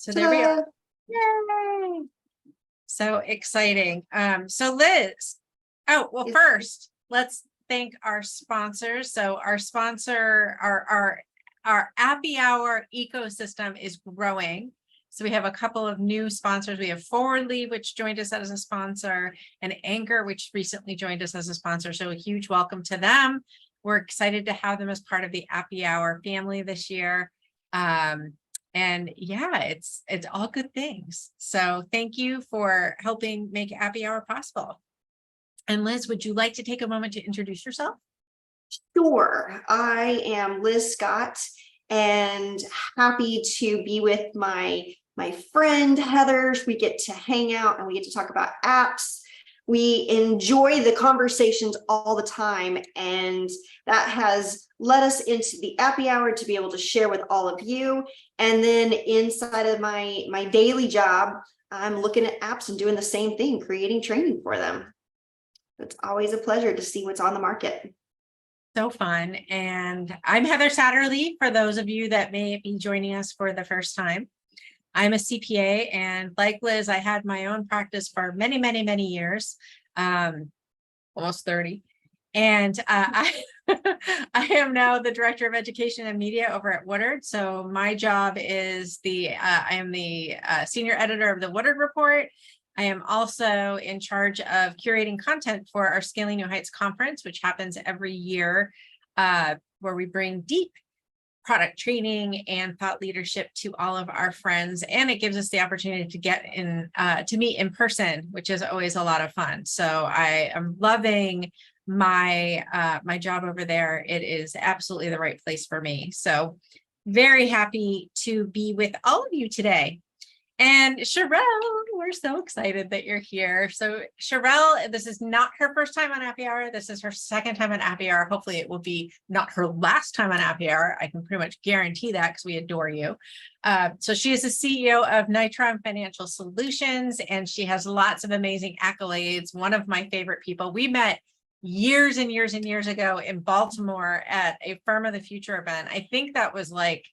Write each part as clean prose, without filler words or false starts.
So there we Ta-da. are. Yay! So exciting. So Liz, well, first, let's thank our sponsors. So our sponsor, our Happy Hour ecosystem is growing. So we have a couple of new sponsors. We have Forwardly, which joined us as a sponsor, and Anchor, which recently joined us as a sponsor. So a huge welcome to them. We're excited to have them as part of the Happy Hour family this year. And yeah, it's all good things. So thank you for helping make Happy Hour possible. And Liz, would you like to take a moment to introduce yourself? Sure. I am Liz Scott and happy to be with my friend Heather. We get to hang out and we get to talk about apps. We enjoy the conversations all the time, and that has led us into the Happy Hour to be able to share with all of you. And then inside of my daily job, I'm looking at apps and doing the same thing, creating training for them. It's always a pleasure to see what's on the market. So fun. And I'm Heather Satterley, for those of you that may be joining us for the first time. I'm a CPA, and like Liz, I had my own practice for many, many, many years, almost 30. And I am now the Director of Education and Media over at Woodard. So my job is I am the Senior Editor of the Woodard Report. I am also in charge of curating content for our Scaling New Heights conference, which happens every year, where we bring deep product training and thought leadership to all of our friends. And it gives us the opportunity to get in, to meet in person, which is always a lot of fun. So I am loving my job over there. It is absolutely the right place for me. So very happy to be with all of you today. And Sherrell, we're so excited that you're here. So Sherrell, this is not her first time on Happy Hour. This is her second time on Happy Hour. Hopefully it will be not her last time on Happy Hour. I can pretty much guarantee that because we adore you. So she is the CEO of Nitram Financial Solutions, and she has lots of amazing accolades. One of my favorite people. We met years and years and years ago in Baltimore at a Firm of the Future event. I think that was like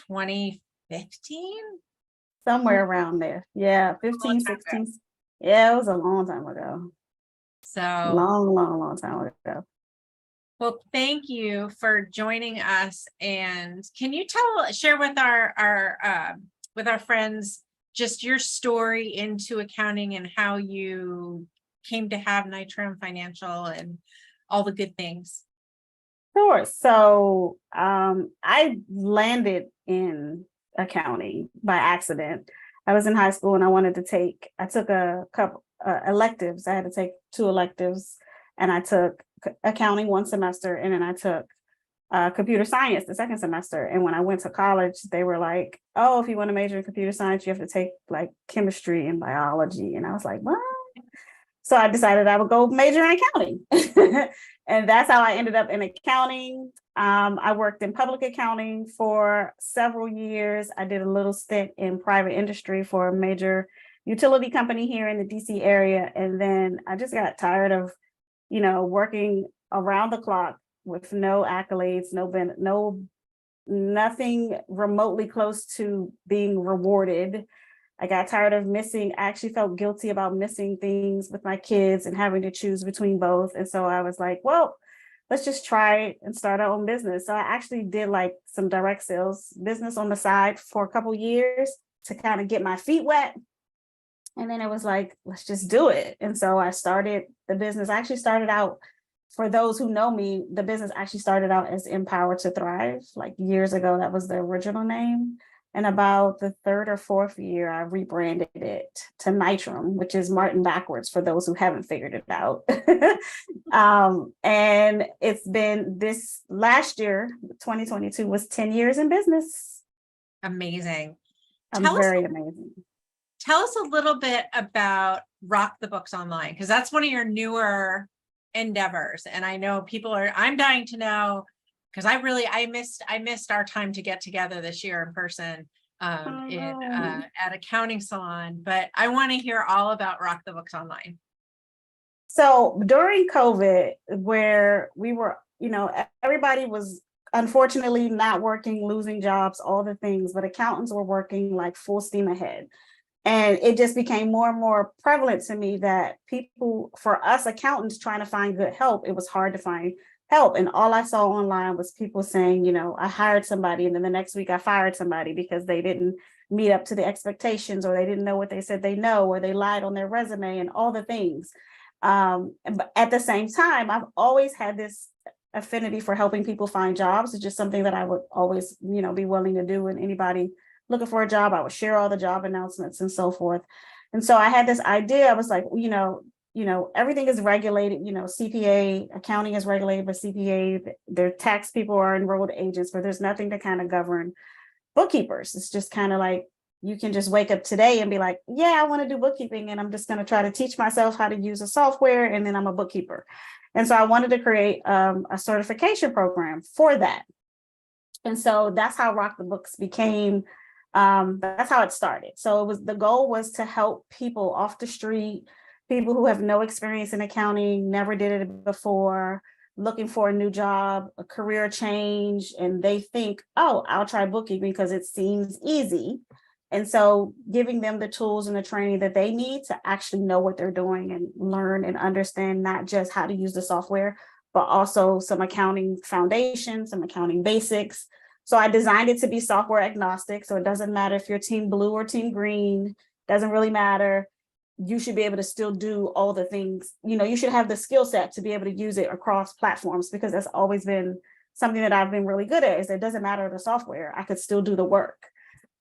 2015. Somewhere around there. Yeah, 15, 16. Yeah, it was a long time ago. So long time ago. Well, thank you for joining us. And can you share with our friends just your story into accounting and how you came to have Nitram Financial and all the good things? Sure. So I landed in accounting by accident. I was in high school and I took a couple electives. I had to take 2 electives, and I took accounting one semester, and then I took computer science the second semester. And when I went to college, they were like, oh, if you want to major in computer science, you have to take like chemistry and biology. And I was like, what? So I decided I would go major in accounting. And that's how I ended up in accounting. I worked in public accounting for several years. I did a little stint in private industry for a major utility company here in the DC area. And then I just got tired of, working around the clock with no accolades, nothing remotely close to being rewarded. I got tired of I actually felt guilty about missing things with my kids and having to choose between both. And so I was like, well, let's just try it and start our own business. So I actually did like some direct sales business on the side for a couple years to kind of get my feet wet. And then it was like, let's just do it. And so I started the business. I actually started out, for those who know me, the business actually started out as Empower to Thrive, like years ago. That was the original name. And about the 3rd or 4th year, I rebranded it to Nitram, which is Martin backwards for those who haven't figured it out. And it's been this last year, 2022, was 10 years in business. Amazing. Amazing. Tell us a little bit about Rock the Books Online, because that's one of your newer endeavors. And I know I'm dying to know, because I missed our time to get together this year in person at Accounting Salon, but I want to hear all about Rock the Books Online. So during COVID, where we were, everybody was unfortunately not working, losing jobs, all the things, but accountants were working like full steam ahead. And it just became more and more prevalent to me that people, for us accountants trying to find good help, it was hard to find help. And all I saw online was people saying, I hired somebody and then the next week I fired somebody because they didn't meet up to the expectations, or they didn't know what they said they know, or they lied on their resume and all the things. But at the same time, I've always had this affinity for helping people find jobs. It's just something that I would always, be willing to do. And anybody looking for a job, I would share all the job announcements and so forth. And so I had this idea. I was like, everything is regulated. CPA, accounting is regulated by CPA. Their tax people are enrolled agents, but there's nothing to kind of govern bookkeepers. It's just kind of like, you can just wake up today and be like, yeah, I want to do bookkeeping, and I'm just going to try to teach myself how to use a software, and then I'm a bookkeeper. And so I wanted to create a certification program for that. And so that's how Rock the Books became. That's how it started. So the goal was to help people off the street, people who have no experience in accounting, never did it before, looking for a new job, a career change, and they think, oh, I'll try bookkeeping because it seems easy. And so giving them the tools and the training that they need to actually know what they're doing and learn and understand not just how to use the software, but also some accounting foundations, some accounting basics. So I designed it to be software agnostic. So it doesn't matter if you're team blue or team green, doesn't really matter. You should be able to still do all the things, you should have the skill set to be able to use it across platforms, because that's always been something that I've been really good at, is it doesn't matter the software, I could still do the work.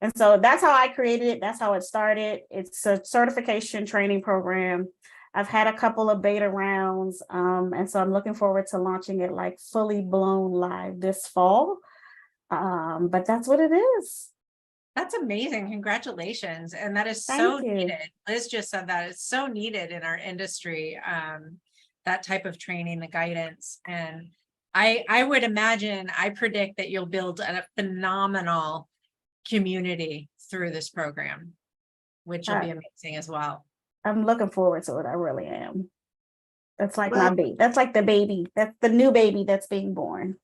And so that's how I created it. That's how it started. It's a certification training program. I've had a couple of beta rounds. And so I'm looking forward to launching it like fully blown live this fall. But that's what it is. That's amazing. Congratulations. And that is Thank so you. needed. Liz just said that it's so needed in our industry, that type of training, the guidance. And I would imagine, I predict that you'll build a phenomenal community through this program, which will be amazing as well. I'm looking forward to it. I really am. That's like Well, my baby. That's like the baby. That's the new baby that's being born.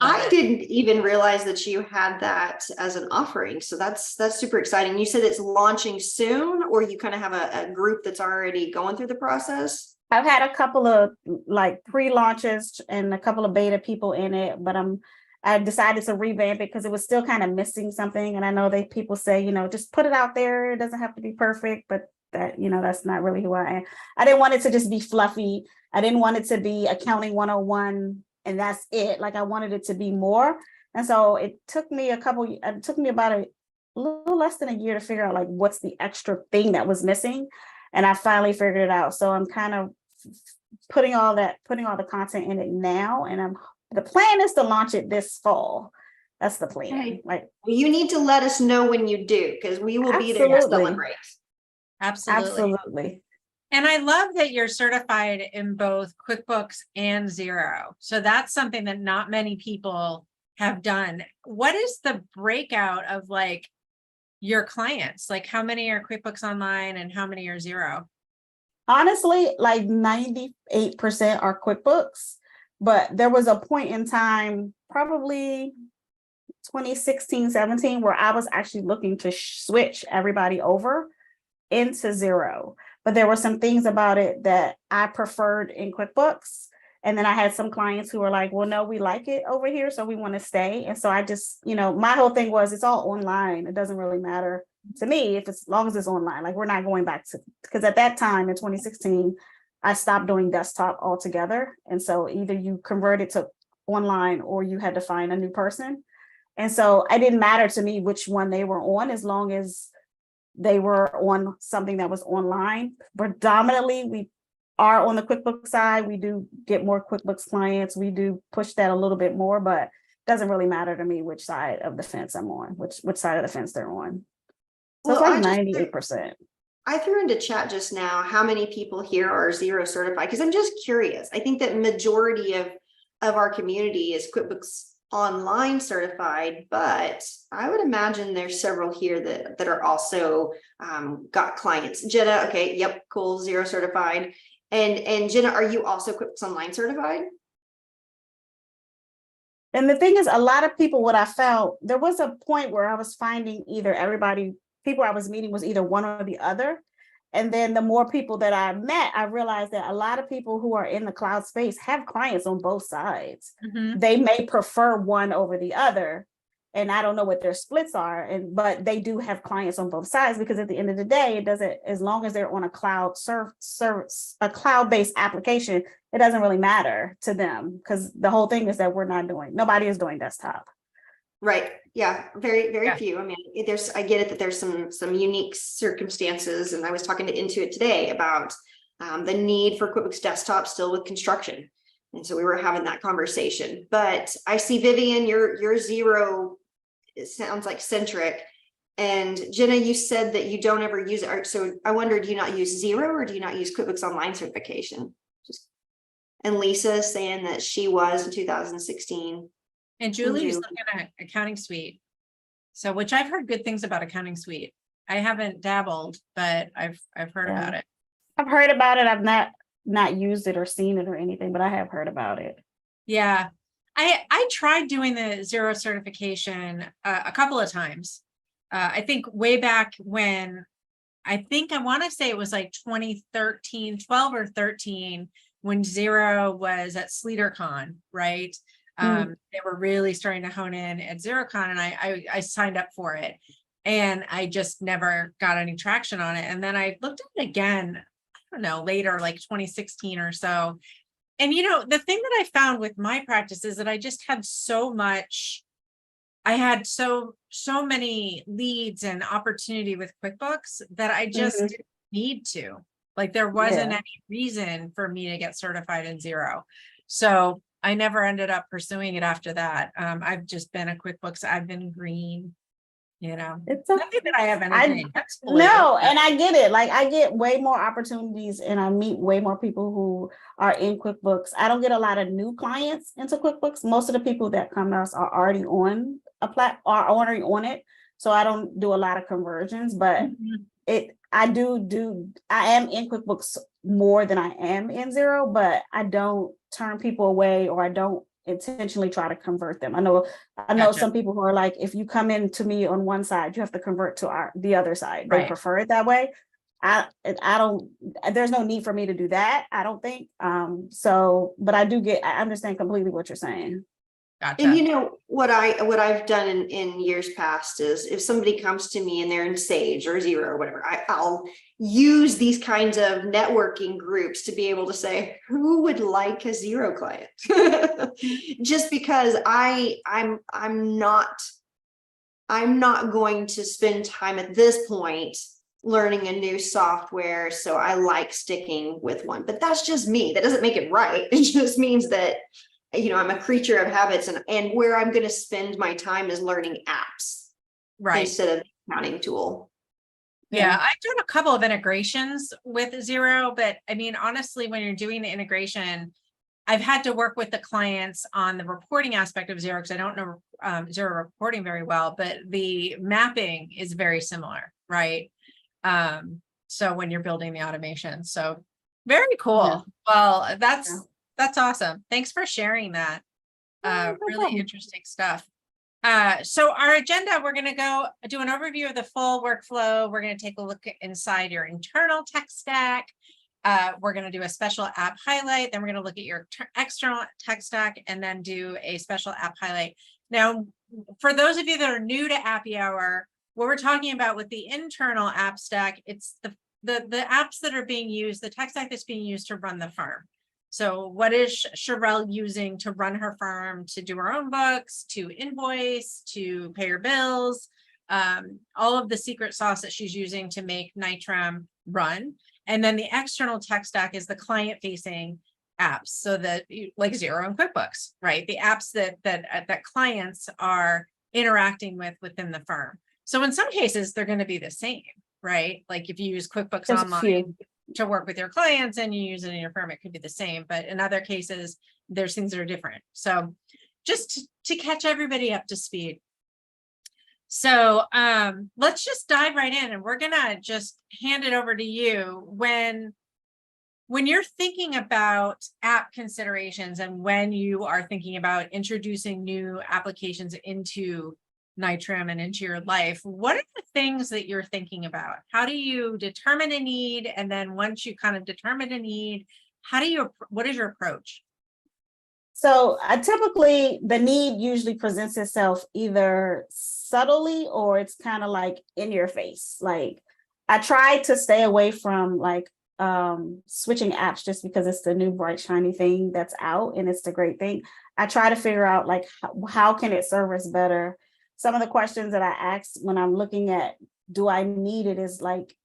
I didn't even realize that you had that as an offering. So that's super exciting. You said it's launching soon, or you kind of have a group that's already going through the process? I've had a couple of like pre-launches and a couple of beta people in it, but I decided to revamp it because it was still kind of missing something. And I know that people say, just put it out there. It doesn't have to be perfect, but that, that's not really who I am. I didn't want it to just be fluffy. I didn't want it to be accounting 101 and that's it. Like I wanted it to be more. And so it took me about a little less than a year to figure out like what's the extra thing that was missing. And I finally figured it out. So I'm kind of putting all the content in it now. And the plan is to launch it this fall. That's the plan. Okay. Like, you need to let us know when you do, because we will be there to celebrate. Absolutely. And I love that you're certified in both QuickBooks and Xero. So that's something that not many people have done. What is the breakout of like your clients? Like how many are QuickBooks Online and how many are Xero? Honestly, like 98% are QuickBooks, but there was a point in time, probably 2016, 17, where I was actually looking to switch everybody over into Xero. But there were some things about it that I preferred in QuickBooks. And then I had some clients who were like, well, no, we like it over here, so we want to stay. And so I just, my whole thing was it's all online. It doesn't really matter to me if it's as long as it's online. Like we're not going back to, because at that time in 2016, I stopped doing desktop altogether. And so either you convert it to online or you had to find a new person. And so it didn't matter to me which one they were on, as long as they were on something that was online. Predominantly, we are on the QuickBooks side. We do get more QuickBooks clients. We do push that a little bit more, but it doesn't really matter to me which side of the fence I'm on, which side of the fence they're on. So it's like 98%. I threw into chat just now how many people here are Xero certified, because I'm just curious. I think that majority of our community is QuickBooks Online certified, but I would imagine there's several here that are also got clients. Jenna, okay, yep, cool, Xero certified. And Jenna, are you also QuickBooks Online certified? And the thing is, a lot of people, what I found, there was a point where I was finding either people I was meeting was either one or the other. And then the more people that I met, I realized that a lot of people who are in the cloud space have clients on both sides. Mhm. They may prefer one over the other. And I don't know what their splits are, but they do have clients on both sides, because at the end of the day, it doesn't, as long as they're on a a cloud-based application, it doesn't really matter to them, because the whole thing is that nobody is doing desktop. Right. Yeah. Very, very Yeah. few. I mean, I get it that there's some unique circumstances. And I was talking to Intuit today about the need for QuickBooks Desktop still with construction. And so we were having that conversation, but I see Vivian, your Xero, it sounds like centric. And Jenna, you said that you don't ever use it. So I wonder, do you not use Xero, or do you not use QuickBooks Online certification? And Lisa saying that she was in 2016. And Julie's looking at Accounting Suite. So, which I've heard good things about Accounting Suite. I haven't dabbled, but I've heard about it. I've heard about it. I've not used it or seen it or anything, but I have heard about it. Yeah. I tried doing the Xero certification a couple of times. I think way back when, I want to say it was like 2013, 12 or 13, when Xero was at SleaderCon, right? They were really starting to hone in at XeroCon, and I signed up for it, and I just never got any traction on it. And then I looked at it again, I don't know, later, like 2016 or so. And the thing that I found with my practice is that I just had I had so many leads and opportunity with QuickBooks that I just didn't need to. Like, there wasn't any reason for me to get certified in Xero. So I never ended up pursuing it after that. I've just been a QuickBooks admin green, It's nothing that I have anything. No, and I get it. Like, I get way more opportunities, and I meet way more people who are in QuickBooks. I don't get a lot of new clients into QuickBooks. Most of the people that come to us are already on are already on it. So I don't do a lot of conversions, but I am in QuickBooks more than I am in Xero, but I don't turn people away, or I don't intentionally try to convert them. I know Gotcha. some people who are like, if you come in to me on one side, you have to convert to the other side. They Right. prefer it that way. I don't, there's no need for me to do that, I don't think. But I understand completely what you're saying. Gotcha. And what I've done in years past is, if somebody comes to me and they're in Sage or Xero or whatever, I'll use these kinds of networking groups to be able to say, who would like a Xero client? Just because I'm not going to spend time at this point learning a new software. So I like sticking with one, but that's just me. That doesn't make it right. It just means that I'm a creature of habits, and where I'm going to spend my time is learning apps, Right, instead of the accounting tool. Yeah, I've done a couple of integrations with Xero, but I mean, honestly, when you're doing the integration, I've had to work with the clients on the reporting aspect of Xero, because I don't know Xero reporting very well, but the mapping is very similar, right? So when you're building the automation, so very cool. Well, that's awesome. Thanks for sharing that. Really interesting stuff. So our agenda, we're going to go do an overview of the full workflow. We're going to take a look inside your internal tech stack. We're going to do a special app highlight. Then we're going to look at your external tech stack, and then do a special app highlight. Now, for those of you that are new to Appy Hour, what we're talking about with the internal app stack, it's the apps that are being used, the tech stack that's being used to run the firm. So what is Sherrell using to run her firm, to do her own books, to invoice, to pay her bills, all of the secret sauce that she's using to make Nitram run. And then the external tech stack is the client facing apps. So that, like Xero and QuickBooks, right? The apps that clients are interacting with within the firm. So in some cases, they're going to be the same, right? Like if you use QuickBooks Online to work with your clients and you use it in your firm, it could be the same. But in other cases, there's things that are different. So just to catch everybody up to speed. So let's just dive right in, and we're gonna just hand it over to you. When When you're thinking about app considerations and when you are thinking about introducing new applications into Nitram and into your life, what are the things that you're thinking about? How do you determine a need? And then once you kind of determine a need, what is your approach? So typically the need usually presents itself either subtly or it's kind of like in your face. Like I try to stay away from like switching apps just because it's the new bright shiny thing that's out and it's the great thing. I try to figure out like how can it serve us better. Some of the questions that I ask when I'm looking at do I need it is like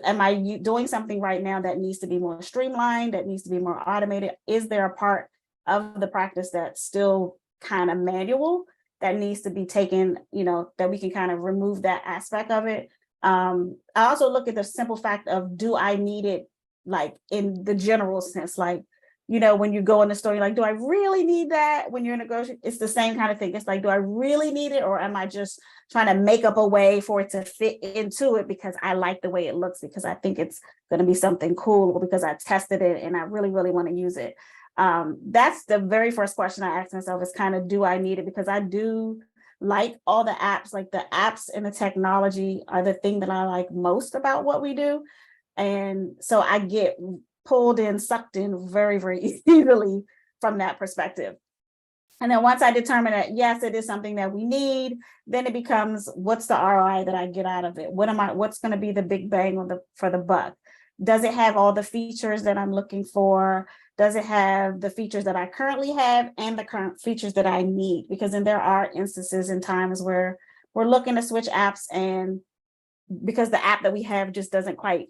am I doing something right now that needs to be more streamlined, that needs to be more automated? Is there a part of the practice that's still kind of manual that needs to be taken, that we can kind of remove that aspect of it. I also look at the simple fact of do I need it like in the general sense, like, when you go in the store, you're like, do I really need that? When you're negotiating, it's the same kind of thing. It's like, do I really need it? Or am I just trying to make up a way for it to fit into it because I like the way it looks, because I think it's going to be something cool, or because I tested it and I really, really want to use it. That's the very first question I ask myself is kind of, do I need it? Because I do like all the apps, like the apps and the technology are the thing that I like most about what we do. And so I get pulled in, sucked in very, very easily from that perspective. And then once I determine that, yes, it is something that we need, then it becomes, what's the ROI that I get out of it? What's going to be the big bang for the buck? Does it have all the features that I'm looking for? Does it have the features that I currently have and the current features that I need? Because then there are instances and times where we're looking to switch apps, and because the app that we have just doesn't quite,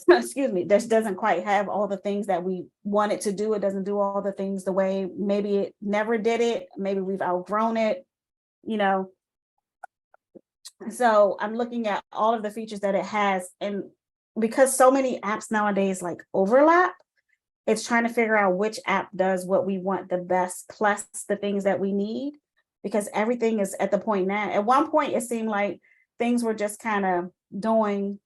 this doesn't quite have all the things that we want it to do. It doesn't do all the things the way maybe it never did it. Maybe we've outgrown it, So I'm looking at all of the features that it has. And because so many apps nowadays like overlap, it's trying to figure out which app does what we want the best, plus the things that we need, because everything is at the point now. At one point, it seemed like things were just kind of doing,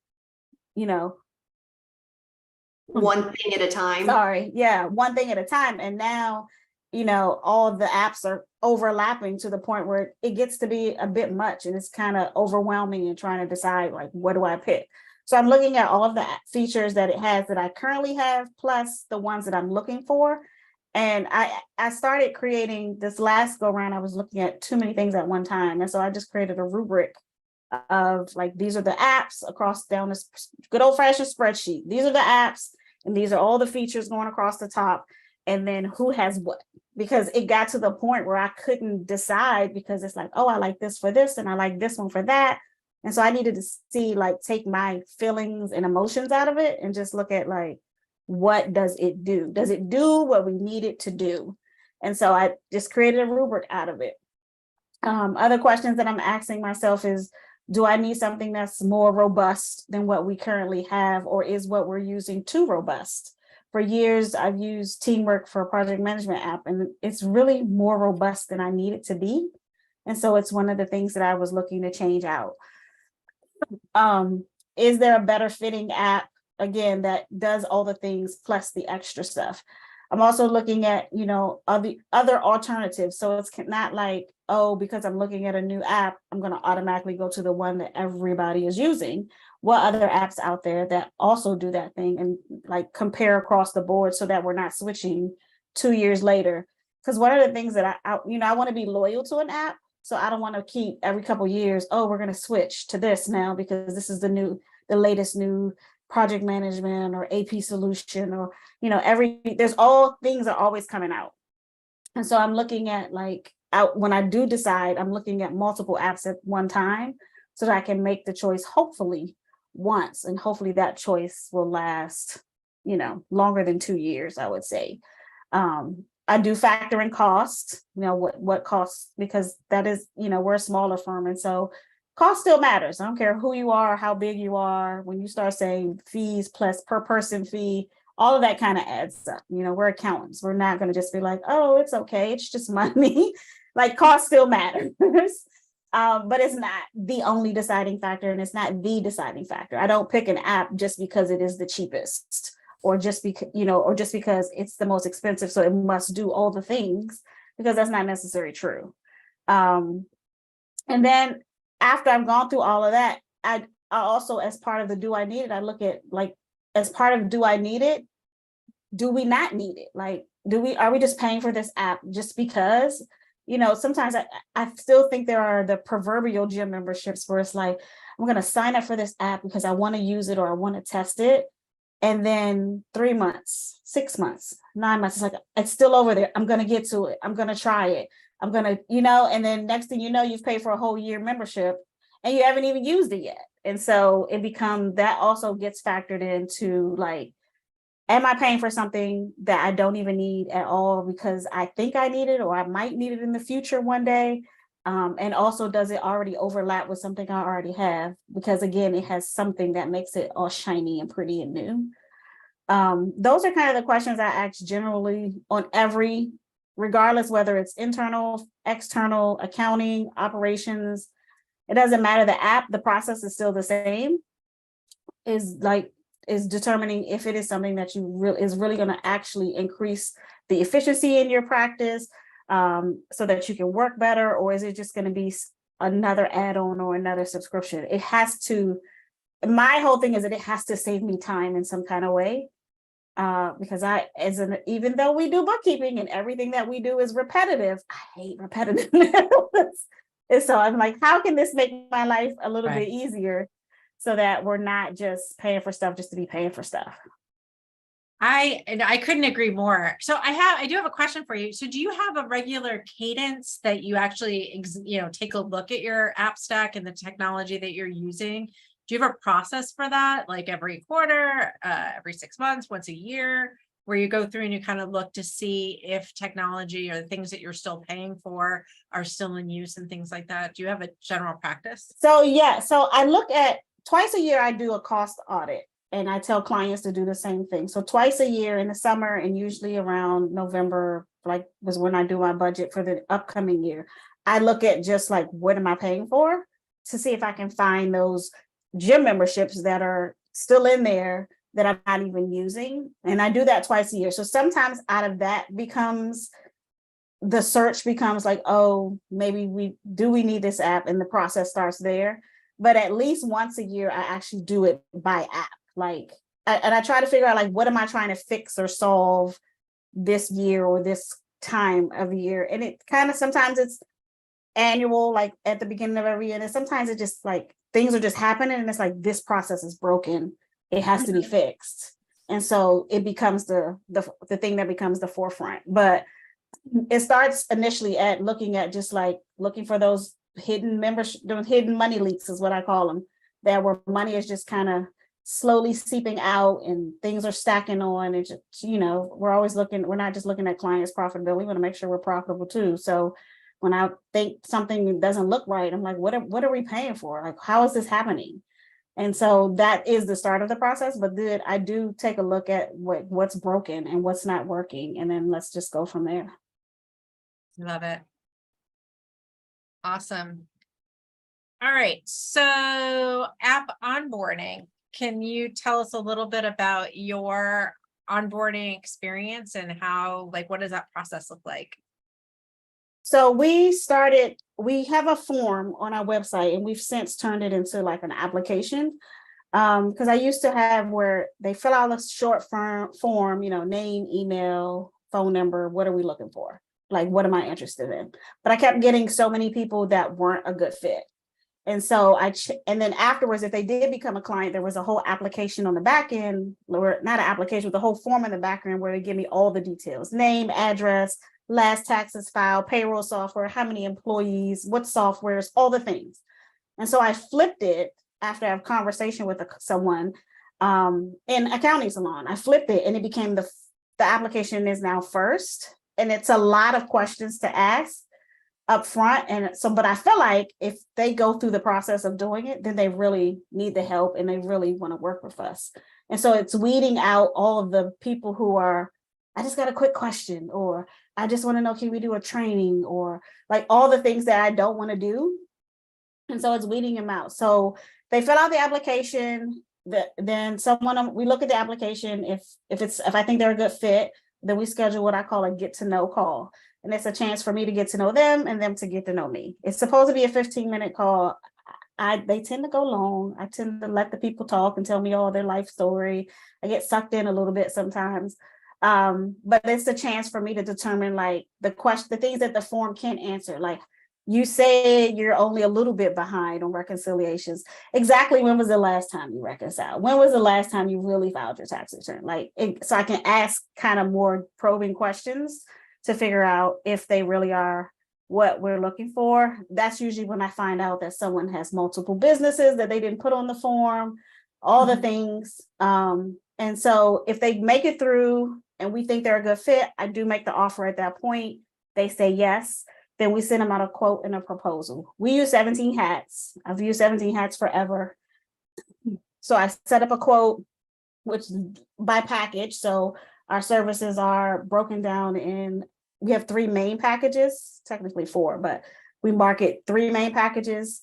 one thing at a time. One thing at a time. And now, all the apps are overlapping to the point where it gets to be a bit much, and it's kind of overwhelming and trying to decide, like, what do I pick? So I'm looking at all of the features that it has that I currently have, plus the ones that I'm looking for. And I started creating this last go round. I was looking at too many things at one time. And so I just created a rubric of like, these are the apps across down this good old fashioned spreadsheet. These are the apps and these are all the features going across the top. And then who has what? Because it got to the point where I couldn't decide, because it's like, oh, I like this for this and I like this one for that. And so I needed to see, like, take my feelings and emotions out of it and just look at, like, what does it do? Does it do what we need it to do? And so I just created a rubric out of it. Other questions that I'm asking myself is, do I need something that's more robust than what we currently have, or is what we're using too robust? For years, I've used Teamwork for a project management app, and it's really more robust than I need it to be. And so it's one of the things that I was looking to change out. Is there a better fitting app, again, that does all the things plus the extra stuff? I'm also looking at, other alternatives. So it's not like, oh, because I'm looking at a new app, I'm going to automatically go to the one that everybody is using. What other apps out there that also do that thing, and like compare across the board so that we're not switching 2 years later? Because one of the things that I want to be loyal to an app. So I don't want to keep every couple of years, oh, we're going to switch to this now because this is the latest new project management or AP solution, or, there's all things are always coming out. And so I'm looking at, like, when I do decide, I'm looking at multiple apps at one time so that I can make the choice, hopefully once, and hopefully that choice will last, longer than 2 years, I would say. I do factor in cost, what costs, because that is, we're a smaller firm. And so cost still matters. I don't care who you are, how big you are. When you start saying fees plus per person fee, all of that kind of adds up. We're accountants. We're not going to just be like, oh, it's okay, it's just money. Like, cost still matters. But it's not the only deciding factor, and it's not the deciding factor. I don't pick an app just because it is the cheapest. or just because, or just because it's the most expensive, so it must do all the things, because that's not necessarily true. And then after I've gone through all of that, I also, as part of the do I need it, I look at like, as part of do I need it, do we not need it? Like, are we just paying for this app just because? Sometimes I still think there are the proverbial gym memberships where it's like, I'm going to sign up for this app because I want to use it or I want to test it. And then 3 months, 6 months, 9 months, it's like, it's still over there. I'm going to get to it. I'm going to try it. I'm going to, and then next thing you know, you've paid for a whole year membership and you haven't even used it yet. And so that also gets factored into like, am I paying for something that I don't even need at all because I think I need it or I might need it in the future one day? And also, does it already overlap with something I already have? Because again, it has something that makes it all shiny and pretty and new. Those are kind of the questions I ask generally on regardless whether it's internal, external, accounting, operations. It doesn't matter. The app, the process is still the same. Is determining if it is something that is really going to actually increase the efficiency in your practice, so that you can work better, or is it just going to be another add-on or another subscription? It has to. My whole thing is that it has to save me time in some kind of way, because even though we do bookkeeping and everything that we do is repetitive, I hate repetitiveness. And so I'm like, how can this make my life a little bit easier? So that we're not just paying for stuff just to be paying for stuff. I couldn't agree more. So I do have a question for you. So do you have a regular cadence that you actually, take a look at your app stack and the technology that you're using? Do you have a process for that? Like every quarter, every 6 months, once a year, where you go through and you kind of look to see if technology or the things that you're still paying for are still in use and things like that? Do you have a general practice? So I look at twice a year, I do a cost audit, and I tell clients to do the same thing. So twice a year in the summer, and usually around November, was when I do my budget for the upcoming year. I look at just like, what am I paying for, to see if I can find those gym memberships that are still in there that I'm not even using. And I do that twice a year. So sometimes out of that the search becomes like, oh, maybe we need this app, and the process starts there. But at least once a year, I actually do it by app. And I try to figure out, like, what am I trying to fix or solve this year or this time of year? And it kind of, sometimes it's annual, like at the beginning of every year. And sometimes it just like, things are just happening. And it's like, this process is broken. It has to be fixed. And so it becomes the thing that becomes the forefront. But it starts initially at looking for those hidden membership, those hidden money leaks is what I call them, that where money is just kind of slowly seeping out and things are stacking on. And just, we're not just looking at clients' profitability. We want to make sure we're profitable too. So when I think something doesn't look right, I'm like, what are we paying for? Like, how is this happening? And so that is the start of the process. But then I do take a look at what's broken and what's not working, and then let's just go from there. Love it. Awesome. All right. So app onboarding. Can you tell us a little bit about your onboarding experience and what does that process look like? So we have a form on our website, and we've since turned it into like an application. Because I used to have where they fill out a short form, name, email, phone number. What are we looking for? Like, what am I interested in? But I kept getting so many people that weren't a good fit. And so and then afterwards, if they did become a client, there was a whole application on the back end, or not an application, but the whole form in the background where they give me all the details: name, address, last taxes filed, payroll software, how many employees, what softwares, all the things. And so I flipped it after I have a conversation with someone in accounting salon. I flipped it, and it became the application is now first. And it's a lot of questions to ask up front. And so, but I feel like if they go through the process of doing it, then they really need the help and they really want to work with us. And so it's weeding out all of the people who are, I just got a quick question, or I just want to know, can we do a training, or like all the things that I don't want to do. And so it's weeding them out. So they fill out the application. then we look at the application. If I think they're a good fit, then we schedule what I call a get to know call. And it's a chance for me to get to know them and them to get to know me. It's supposed to be a 15-minute call. They tend to go long. I tend to let the people talk and tell me all their life story. I get sucked in a little bit sometimes. But it's a chance for me to determine like the things that the form can't answer. Like you say you're only a little bit behind on reconciliations. Exactly when was the last time you reconciled? When was the last time you really filed your tax return? So I can ask kind of more probing questions to figure out if they really are what we're looking for. That's usually when I find out that someone has multiple businesses that they didn't put on the form, all the things. And so if they make it through and we think they're a good fit, I do make the offer at that point. They say yes, then we send them out a quote and a proposal. We use 17 hats. I've used 17 hats forever. So I set up a quote, which by package. So our services are broken down we have 3 main packages, technically 4, but we market 3 main packages: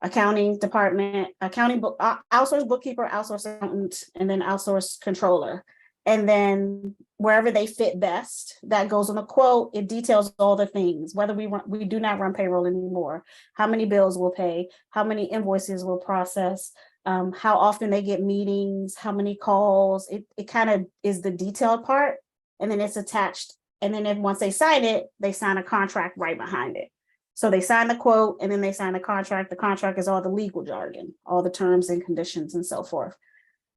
accounting department, outsourced bookkeeper, outsourced accountant, and then outsourced controller. And then wherever they fit best, that goes on a quote. It details all the things, whether we do not run payroll anymore, how many bills we'll pay, how many invoices we'll process, how often they get meetings, how many calls. It kind of is the detailed part, and then it's attached. And then once they sign it, they sign a contract right behind it. So they sign the quote and then they sign the contract. The contract is all the legal jargon, all the terms and conditions and so forth.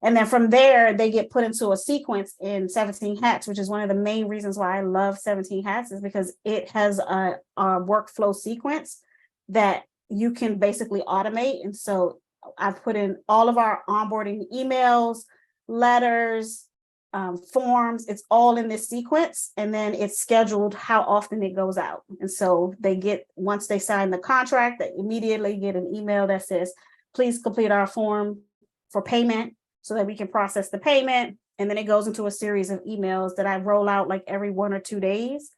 And then from there, they get put into a sequence in 17 Hats, which is one of the main reasons why I love 17 Hats, is because it has a workflow sequence that you can basically automate. And so I've put in all of our onboarding emails, letters, forms. It's all in this sequence, and then it's scheduled how often it goes out. And so once they sign the contract, they immediately get an email that says, please complete our form for payment so that we can process the payment. And then it goes into a series of emails that I roll out like every 1 or 2 days,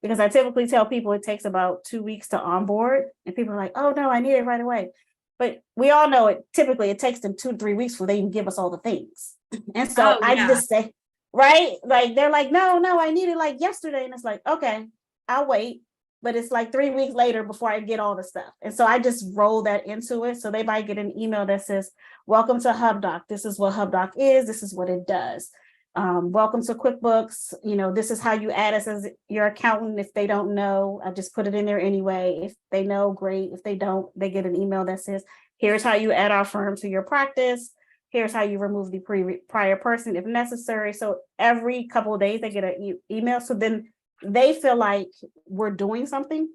because I typically tell people it takes about 2 weeks to onboard, and people are like, oh no, I need it right away. But we all know it takes them 2 to 3 weeks before they even give us all the things. And so I just say, right? Like they're like, no, I need it like yesterday. And it's like, okay, I'll wait. But it's like 3 weeks later before I get all the stuff. And so I just roll that into it. So they might get an email that says, welcome to HubDoc. This is what HubDoc is. This is what it does. Welcome to QuickBooks. This is how you add us as your accountant. If they don't know, I just put it in there anyway. If they know, great. If they don't, they get an email that says, here's how you add our firm to your practice. Here's how you remove the prior person if necessary. So every couple of days they get an email. So then they feel like we're doing something,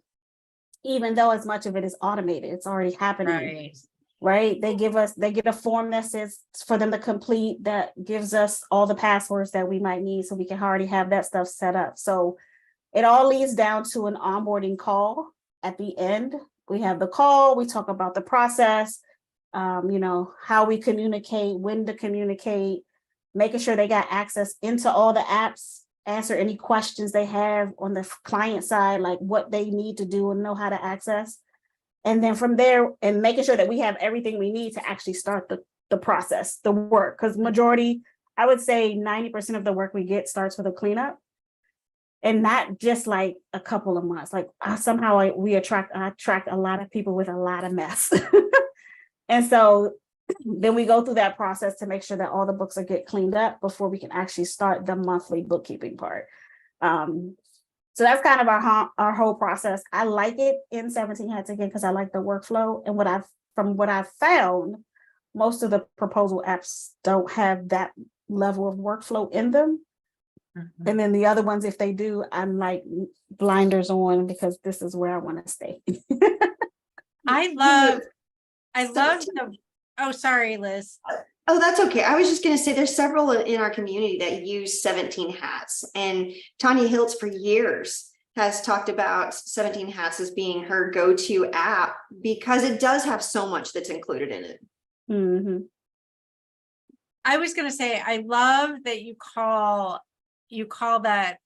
even though as much of it is automated. It's already happening. Right? They get a form that says for them to complete that gives us all the passwords that we might need, so we can already have that stuff set up. So it all leads down to an onboarding call at the end. We have the call, we talk about the process, how we communicate, when to communicate, making sure they got access into all the apps, answer any questions they have on the client side, like what they need to do and know how to access. And then from there, and making sure that we have everything we need to actually start the process, the work, because majority, I would say 90% of the work we get starts with a cleanup. And not just like a couple of months. Like somehow I attract a lot of people with a lot of mess. And so then we go through that process to make sure that all the books are get cleaned up before we can actually start the monthly bookkeeping part. So that's kind of our whole process. I like it in 17 Hats again because I like the workflow. And from what I've found, most of the proposal apps don't have that level of workflow in them. Mm-hmm. And then the other ones, if they do, I'm like blinders on because this is where I want to stay. I love the, oh, sorry, Liz. Oh, that's okay. I was just going to say there's several in our community that use 17 Hats, and Tanya Hiltz for years has talked about 17 Hats as being her go-to app because it does have so much that's included in it. Mm-hmm. I was going to say, I love that you call that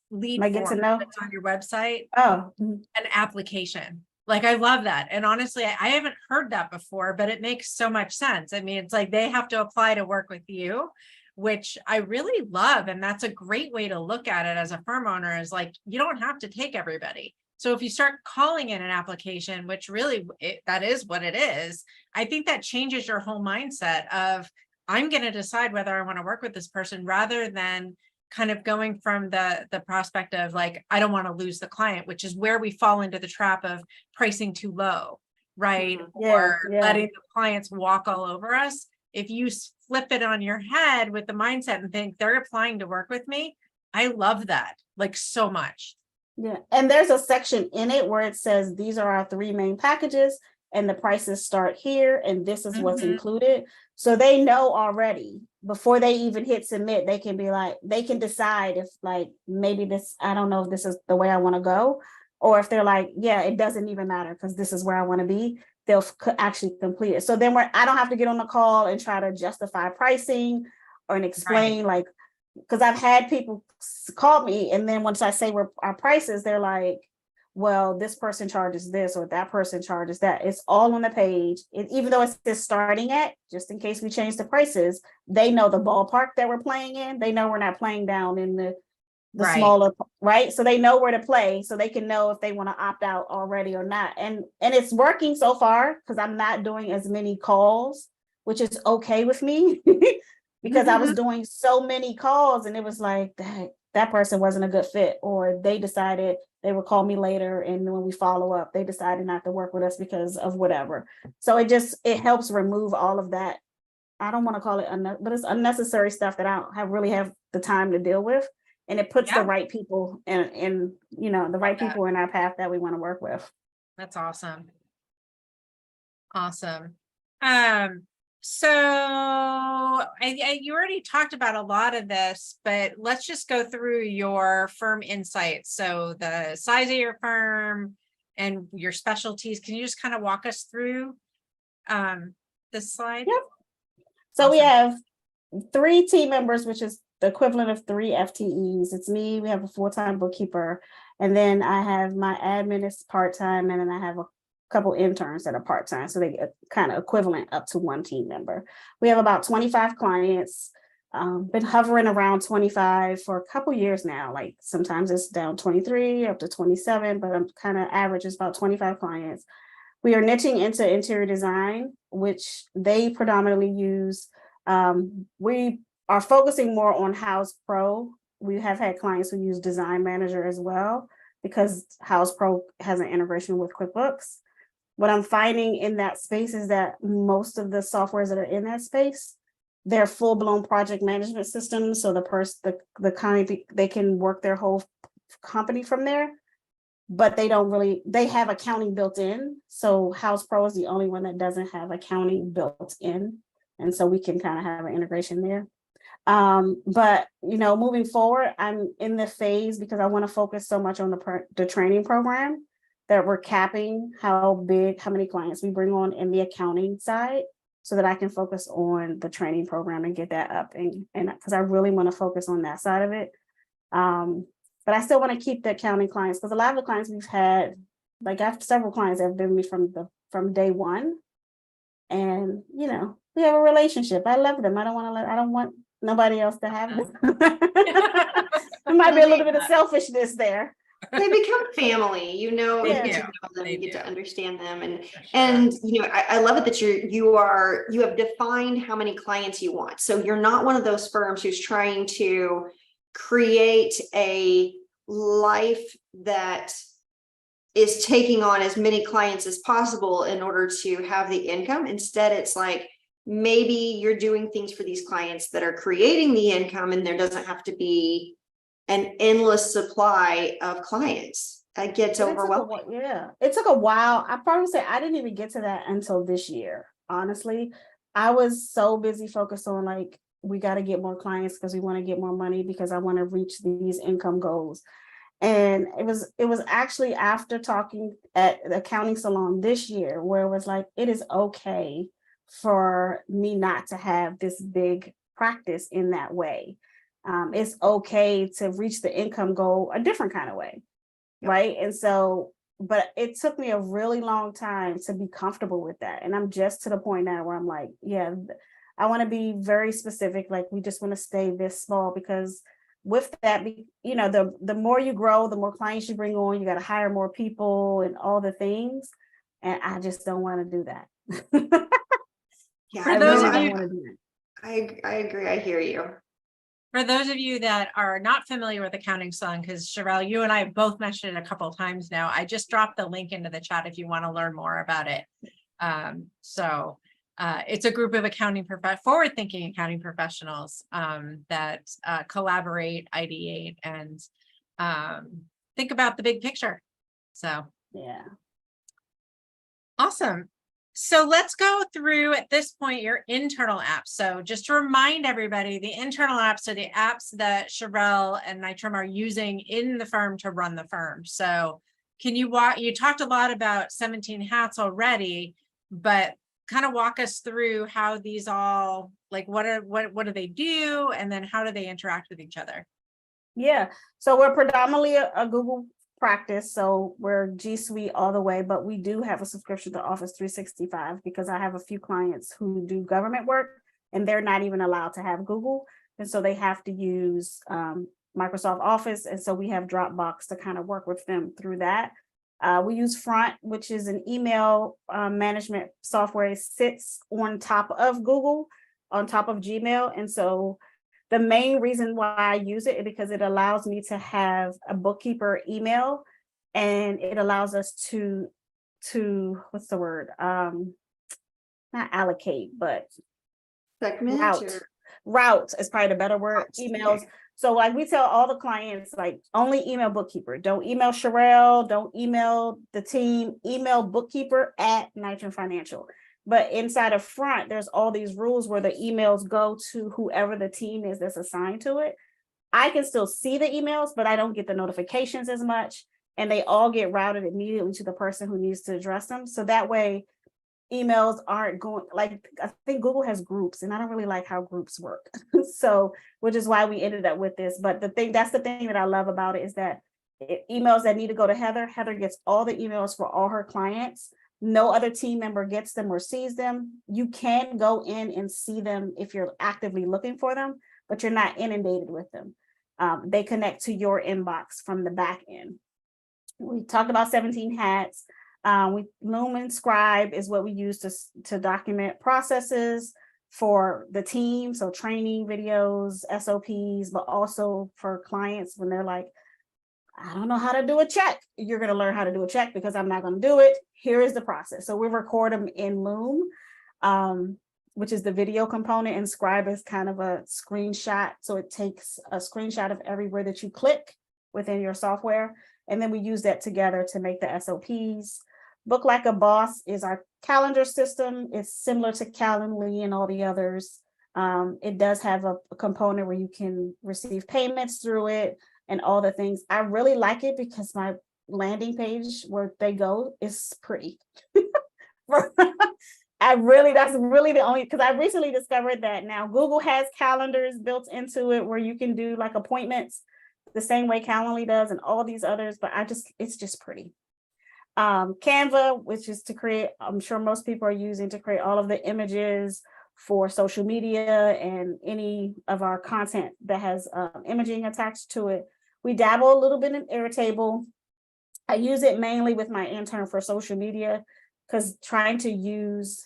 lead form that's on your website an application. Like, I love that. And honestly, I haven't heard that before, but it makes so much sense. I mean, it's like they have to apply to work with you, which I really love. And that's a great way to look at it as a firm owner, is like, you don't have to take everybody. So if you start calling it an application, which really that is what it is, I think that changes your whole mindset of, I'm going to decide whether I want to work with this person, rather than kind of going from the prospect of like, I don't want to lose the client, which is where we fall into the trap of pricing too low, right? Or letting the clients walk all over us. If you flip it on your head with the mindset and think they're applying to work with me, I love that, like, so much. Yeah, and there's a section in it where it says these are our 3 main packages and the prices start here and this is what's included. So they know already before they even hit submit, they can be like, they can decide if like, maybe this, I don't know if this is the way I want to go, or if they're like, yeah, it doesn't even matter because this is where I want to be, they'll actually complete it. So then I don't have to get on the call and try to justify pricing or and explain like, because I've had people call me and then once I say our prices, they're like, well, this person charges this or that person charges that. It's all on the page. Even though it's just starting at, just in case we change the prices, they know the ballpark that we're playing in. They know we're not playing down in the smaller, right? So they know where to play, so they can know if they want to opt out already or not. And it's working so far because I'm not doing as many calls, which is okay with me. Because I was doing so many calls and it was like that person wasn't a good fit, or they decided they would call me later and when we follow up, they decided not to work with us because of whatever. So it helps remove all of that. I don't want to call it, but it's unnecessary stuff that I don't really have the time to deal with. And it puts the right people in the right people in our path that we want to work with. That's awesome. Awesome. So you already talked about a lot of this, but let's just go through your firm insights. So the size of your firm and your specialties. Can you just kind of walk us through this slide? Yep. So we have 3 team members, which is the equivalent of 3 FTEs. It's me, we have a full-time bookkeeper, and then I have my admin is part-time, and then I have a couple interns that are part-time, so they get kind of equivalent up to 1 team member. We have about 25 clients, been hovering around 25 for a couple years now. Like sometimes it's down 23 up to 27, but I'm kind of average is about 25 clients. We are niching into interior design, which they predominantly use. We are focusing more on House Pro. We have had clients who use Design Manager as well, because House Pro has an integration with QuickBooks. What I'm finding in that space is that most of the softwares that are in that space, they're full-blown project management systems. So the company, they can work their whole company from there, but they have accounting built in. So House Pro is the only one that doesn't have accounting built in. And so we can kind of have an integration there. But moving forward, I'm in the phase because I want to focus so much on the training program that we're capping how many clients we bring on in the accounting side, so that I can focus on the training program and get that up, and because I really want to focus on that side of it. But I still want to keep the accounting clients, because a lot of the clients we've had, like I have several clients that have been with me from day one, and we have a relationship. I love them. I don't want nobody else to have them. There might be a little bit of selfishness there. They become family, you get to know them, you get to understand them. And I love it that you have defined how many clients you want. So you're not one of those firms who's trying to create a life that is taking on as many clients as possible in order to have the income. Instead, it's like, maybe you're doing things for these clients that are creating the income, and there doesn't have to be an endless supply of clients. It gets overwhelming. It took a while. I probably say I didn't even get to that until this year. Honestly, I was so busy focused on like, we got to get more clients because we want to get more money, because I want to reach these income goals. And it was actually after talking at the accounting salon this year where it was like, it is okay for me not to have this big practice in that way. It's okay to reach the income goal a different kind of way, right? And so but it took me a really long time to be comfortable with that. And I'm just to the point now where I'm like, yeah, I want to be very specific. Like, we just want to stay this small, because with that, you know, the more you grow, the more clients you bring on, you got to hire more people and all the things. And I just don't want to do that. Yeah, For I those really of don't you, want to do that. I agree. I hear you. for those of you that are not familiar with accounting slang, because Sherrell, you and I both mentioned it a couple of times now, I just dropped the link into the chat if you want to learn more about it. It's a group of forward-thinking accounting professionals that collaborate, ideate, and think about the big picture. So Yeah. awesome. So let's go through at this point your internal apps. So just to remind everybody, the internal apps are the apps that Sherrell and Nitram are using in the firm to run the firm. So can you talked a lot about 17 hats already, but kind of walk us through how these all, like, what do they do? And then how do they interact with each other? Yeah. So we're predominantly a Google practice. So we're G Suite all the way, but we do have a subscription to Office 365 because I have a few clients who do government work and they're not even allowed to have Google. And so they have to use Microsoft Office. And so we have Dropbox to kind of work with them through that. We use Front, which is an email management software. It sits on top of Google, on top of Gmail. And so the main reason why I use it is because it allows me to have a bookkeeper email, and it allows us to what's the word? Not allocate, but Segment route is probably the better word. Emails. Okay. So like we tell all the clients, like, only email bookkeeper. Don't email Sherrell, don't email the team, email bookkeeper at Nitram Financial. But inside of Front, there's all these rules where the emails go to whoever the team is that's assigned to it. I can still see the emails, but I don't get the notifications as much. And they all get routed immediately to the person who needs to address them. So that way, emails aren't going, like, I think Google has groups, and I don't really like how groups work. So, which is why we ended up with this. But that's the thing that I love about it, is that emails that need to go to Heather gets all the emails for all her clients. No other team member gets them or sees them. You can go in and see them if you're actively looking for them, but you're not inundated with them. They connect to your inbox from the back end. We talked about 17 hats. Lumen Scribe is what we use to document processes for the team. So training videos, SOPs, but also for clients when they're like, I don't know how to do a check. You're going to learn how to do a check because I'm not going to do it. Here is the process. So we record them in Loom, which is the video component, and Scribe is kind of a screenshot. So it takes a screenshot of everywhere that you click within your software. And then we use that together to make the SOPs. Book Like a Boss is our calendar system. It's similar to Calendly and all the others. It does have a component where you can receive payments through it and all the things. I really like it because my landing page where they go is pretty. That's really the only, because I recently discovered that now Google has calendars built into it where you can do like appointments the same way Calendly does and all these others, but it's just pretty. Canva, which is to create, I'm sure most people are using to create all of the images for social media and any of our content that has imaging attached to it. We dabble a little bit in Airtable. I use it mainly with my intern for social media because trying to use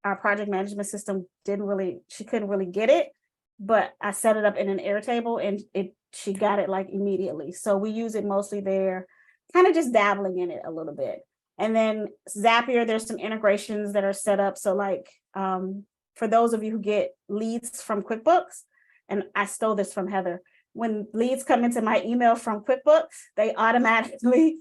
our project management system she couldn't really get it, but I set it up in an Airtable and she got it like immediately. So we use it mostly there, kind of just dabbling in it a little bit. And then Zapier, there's some integrations that are set up. So like, for those of you who get leads from QuickBooks, and I stole this from Heather, when leads come into my email from QuickBooks, they automatically,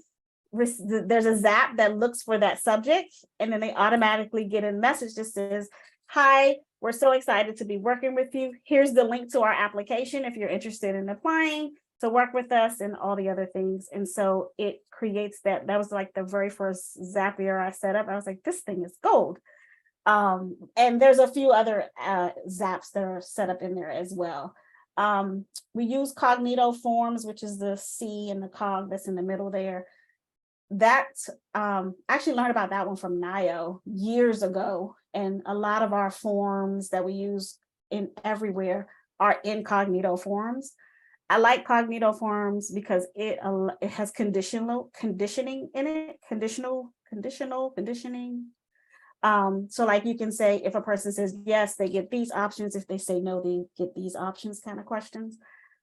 there's a zap that looks for that subject, and then they automatically get a message that says, hi, we're so excited to be working with you. Here's the link to our application if you're interested in applying to work with us and all the other things. And so it creates that was like the very first Zapier I set up. I was like, this thing is gold. And there's a few other zaps that are set up in there as well. We use Cognito Forms, which is the C and the cog that's in the middle there. actually learned about that one from NIO years ago. And a lot of our forms that we use in everywhere are incognito forms. I like cognito forms because it has conditioning in it, conditioning. So like you can say, if a person says yes, they get these options. If they say no, they get these options kind of questions.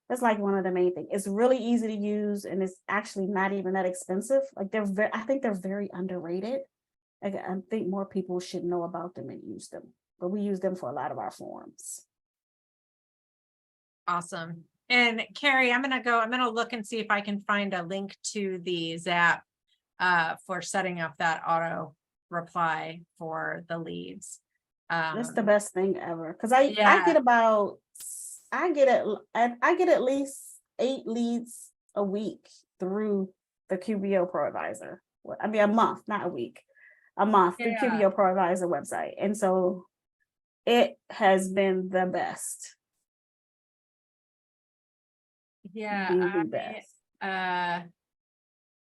That's like one of the main things. It's really easy to use, and it's actually not even that expensive. Like I think they're very underrated. Like, I think more people should know about them and use them, but we use them for a lot of our forms. Awesome. And Carrie, I'm gonna look and see if I can find a link to the Zap for setting up that auto reply for the leads. That's the best thing ever. Cause I Yeah. get at least 8 leads a week through the QBO Pro Advisor. I mean, a month, not a week, a month through QBO Pro Advisor website. And so it has been the best. Yeah. The best. I'm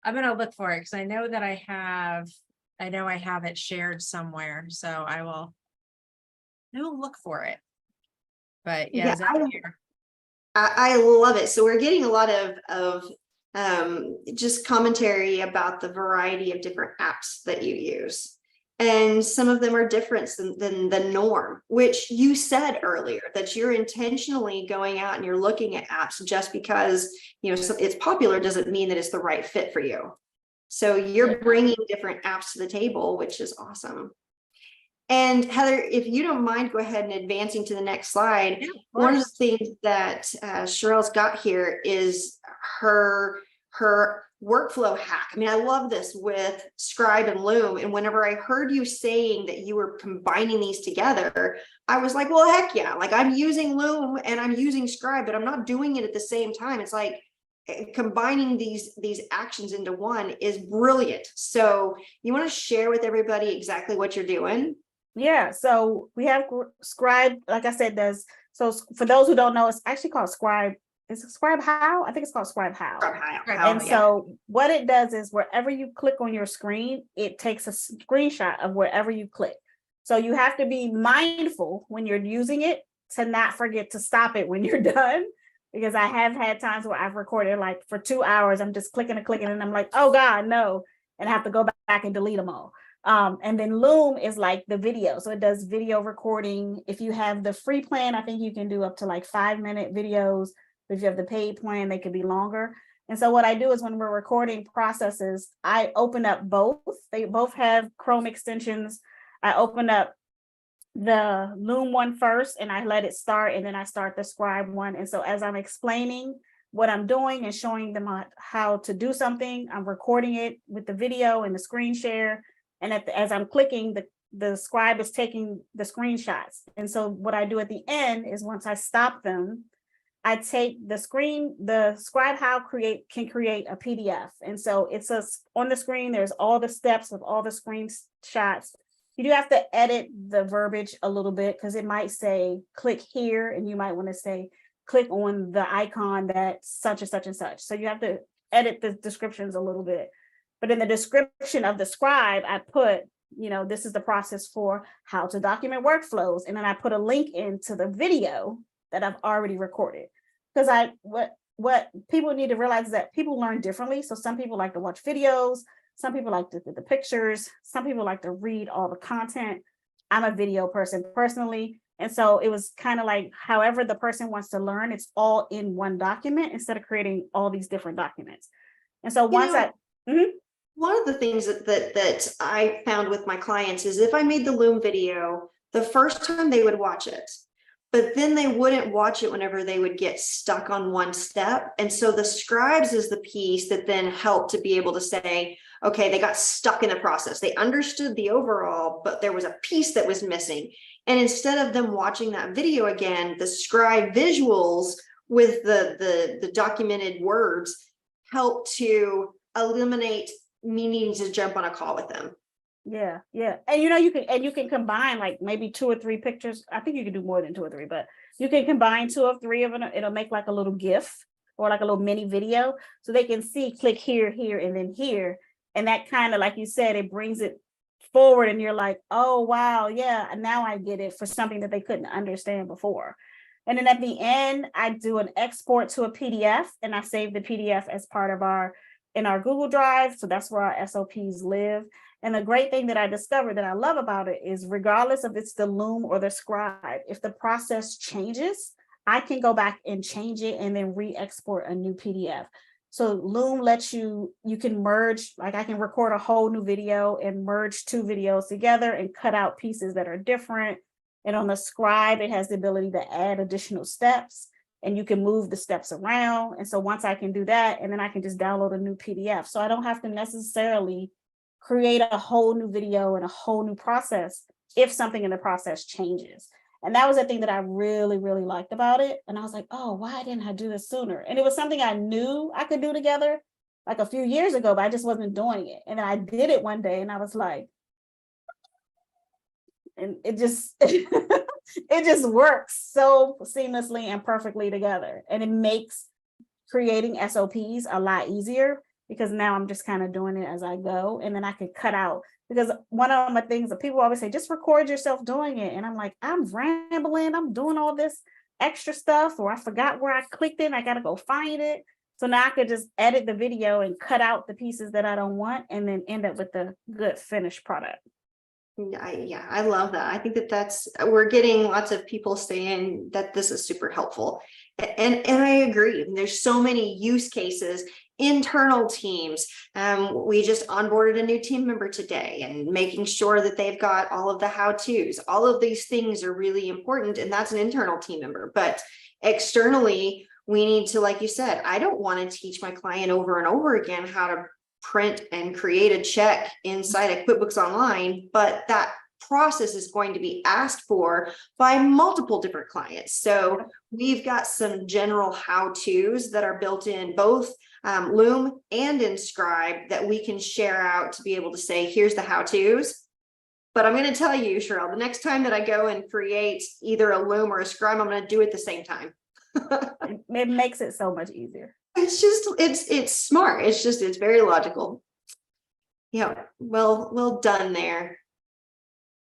gonna look for it because I know that I have it shared somewhere. So I will look for it. But yeah, I love it. So we're getting a lot of just commentary about the variety of different apps that you use. And some of them are different than the norm, which you said earlier, that you're intentionally going out and you're looking at apps just because, you know, it's popular doesn't mean that it's the right fit for you. So you're bringing different apps to the table, which is awesome. And Heather, if you don't mind, go ahead and advancing to the next slide. Yeah, one of the things that Sherrell's got here is her workflow hack. I mean, I love this with Scribe and Loom. And whenever I heard you saying that you were combining these together, I was like, well, heck yeah, like I'm using Loom and I'm using Scribe, but I'm not doing it at the same time. It's like combining these actions into one is brilliant. So you want to share with everybody exactly what you're doing? Yeah, so we have Scribe, like I said, so for those who don't know, it's actually called Scribe. Is it Scribe How? I think it's called Scribe How. And so what it does is wherever you click on your screen, it takes a screenshot of wherever you click. So you have to be mindful when you're using it to not forget to stop it when you're done. Because I have had times where I've recorded like for 2 hours, I'm just clicking and I'm like, oh God, no. And I have to go back and delete them all. And then Loom is like the video. So it does video recording. If you have the free plan, I think you can do up to like 5-minute videos. If you have the paid plan, they could be longer. And so what I do is when we're recording processes, I open up both. They both have Chrome extensions. I open up the Loom one first and I let it start, and then I start the Scribe one. And so as I'm explaining what I'm doing and showing them how to do something, I'm recording it with the video and the screen share. And as I'm clicking, the Scribe is taking the screenshots. And so what I do at the end is once I stop them, I take the Scribe How can create a PDF. And so it's on the screen, there's all the steps of all the screenshots. You do have to edit the verbiage a little bit because it might say click here, and you might want to say click on the icon that's such and such and such. So you have to edit the descriptions a little bit. But in the description of the Scribe, I put, this is the process for how to document workflows. And then I put a link into the video that I've already recorded. Because what people need to realize is that people learn differently. So some people like to watch videos, some people like to get the pictures, some people like to read all the content. I'm a video person personally. And so it was kind of like however the person wants to learn, it's all in one document instead of creating all these different documents. And so once one of the things that I found with my clients is if I made the Loom video, the first time they would watch it, but then they wouldn't watch it whenever they would get stuck on one step. And so the Scribes is the piece that then helped to be able to say, okay, they got stuck in the process. They understood the overall, but there was a piece that was missing. And instead of them watching that video again, the Scribe visuals with the documented words help to eliminate me needing to jump on a call with them. Yeah. And you can combine like maybe 2 or 3 pictures. I think you can do more than 2 or 3, but you can combine 2 or 3 of them. It'll make like a little GIF or like a little mini video so they can see click here, and then here. And that kind of, like you said, it brings it forward and you're like, oh, wow, yeah, now I get it for something that they couldn't understand before. And then at the end, I do an export to a PDF and I save the PDF as part of in our Google Drive. So that's where our SOPs live. And the great thing that I discovered that I love about it is regardless if it's the Loom or the Scribe, if the process changes, I can go back and change it and then re-export a new PDF. So Loom lets you can merge, like I can record a whole new video and merge 2 videos together and cut out pieces that are different. And on the Scribe, it has the ability to add additional steps and you can move the steps around. And so once I can do that, and then I can just download a new PDF. So I don't have to necessarily create a whole new video and a whole new process if something in the process changes. And that was the thing that I really, really liked about it. And I was like, oh, why didn't I do this sooner? And it was something I knew I could do together like a few years ago, but I just wasn't doing it. And then I did it one day and I was like, and it just, it just works so seamlessly and perfectly together. And it makes creating SOPs a lot easier because now I'm just kind of doing it as I go. And then I can cut out, because one of my things that people always say, just record yourself doing it. And I'm like, I'm rambling, I'm doing all this extra stuff, or I forgot where I clicked in, I got to go find it. So now I could just edit the video and cut out the pieces that I don't want and then end up with the good finished product. I love that. I think that's we're getting lots of people saying that this is super helpful. And I agree. There's so many use cases, internal teams. We just onboarded a new team member today and making sure that they've got all of the how-tos. All of these things are really important, and that's an internal team member. But externally, we need to, like you said, I don't want to teach my client over and over again how to print and create a check inside of QuickBooks Online, but that process is going to be asked for by multiple different clients. So we've got some general how-tos that are built in both Loom and in Scribe that we can share out to be able to say, here's the how-tos. But I'm going to tell you, Sherrell, the next time that I go and create either a Loom or a Scribe, I'm going to do it at the same time. It makes it so much easier. It's just, it's smart. It's very logical. Yeah, well done there.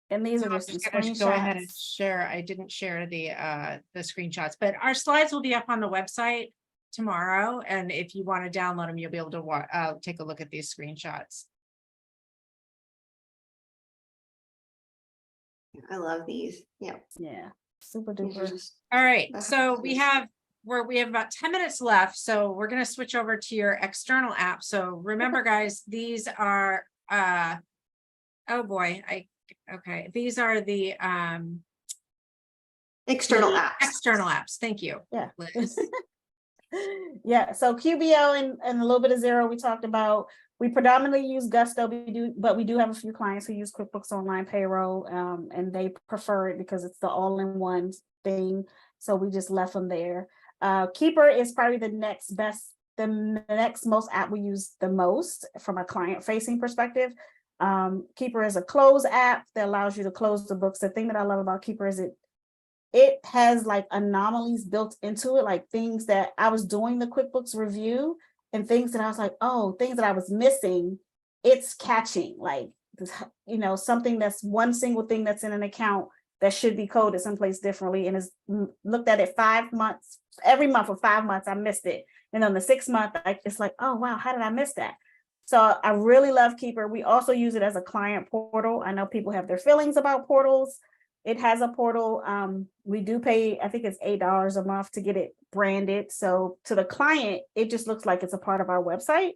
And these So are I'm just some just going to go ahead and screenshots. share. I didn't share the screenshots, but our slides will be up on the website tomorrow. And if you want to download them, you'll be able to take a look at these screenshots. I love these. Yeah. Yeah, super These are duper. just- All right, That's so we nice. have about 10 minutes left, so we're going to switch over to your external app. So remember, guys, these are oh boy, okay, these are the external apps. external apps. Thank you. Yeah. Liz. Yeah, so QBO and a little bit of Xero we talked about. We predominantly use Gusto, but we do have a few clients who use QuickBooks Online Payroll, and they prefer it because it's the all-in-one thing. So we just left them there. Keeper is probably the next most app we use the most from a client-facing perspective. Keeper is a close app that allows you to close the books. The thing that I love about Keeper is it has like anomalies built into it, like things that I was doing the QuickBooks review and things that I was like, oh, things that I was missing, it's catching, like, you know, something that's one single thing that's in an account that should be coded someplace differently and is looked at it 5 months, every month for 5 months, I missed it. And on the 6th month, it's like, oh, wow, how did I miss that? So I really love Keeper. We also use it as a client portal. I know people have their feelings about portals. It has a portal. We do pay, I think it's $8 a month to get it branded. So to the client, it just looks like it's a part of our website.